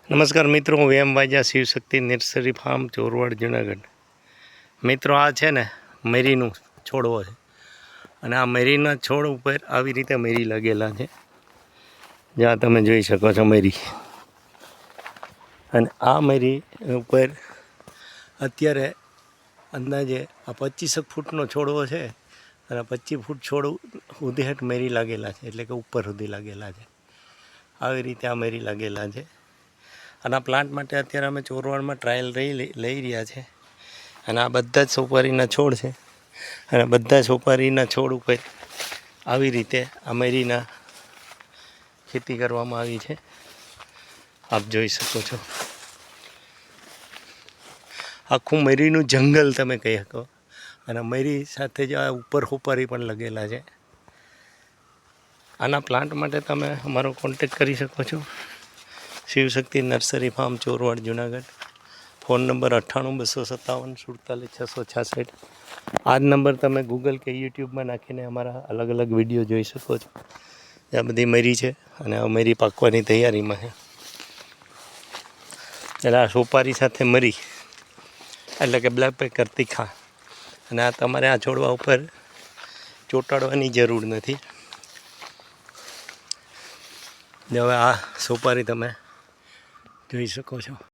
નમસ્કાર મિત્રો, હું વેમ વાજા શિવશક્તિ નર્સરી ફાર્મ ચોરવાડ જુનાગઢ. મિત્રો, આ છે ને મરીનું છોડવો છે અને આ મરીના છોડ ઉપર આવી રીતે મરી લાગેલા છે, જ્યાં તમે જોઈ શકો છો મરી. અને આ મરી ઉપર અત્યારે અંદાજે આ 25 ફૂટનો છોડવો છે અને 25 ફૂટ છોડ સુધી હેઠ મરી લાગેલા છે, એટલે કે ઉપર સુધી લાગેલા છે. આવી રીતે આ મરી લાગેલા છે. અને આ પ્લાન્ટ માટે અત્યારે અમે ચોરવાડમાં ટ્રાયલ લઈ રહ્યા છે. અને આ બધા જ સોપારીના છોડ છે અને બધા સોપારીના છોડ ઉપર આવી રીતે આ મરીના ખેતી કરવામાં આવી છે, આપ જોઈ શકો છો. આખું મરીનું જંગલ તમે કહી શકો. અને મરી સાથે જ આ ઉપર સોપારી પણ લગેલા છે. આના પ્લાન્ટ માટે તમે અમારો કોન્ટેક કરી શકો છો. Shivshakti nursery farm Chorwad Junagadh. Phone number 98 257 47 666. આ જ નંબર તમે ગૂગલ કે યુટ્યુબમાં નાખીને અમારા અલગ અલગ વિડીયો જોઈ શકો છો. આ બધી મરી છે અને આ મરી પાકવાની તૈયારીમાં છે. એટલે આ સોપારી સાથે મરી એટલે કે બ્લેક પેકર તીખા. અને આ તમારે આ છોડવા ઉપર ચોંટાડવાની જરૂર નથી. હવે આ સોપારી તમે જોઈ શકો છો.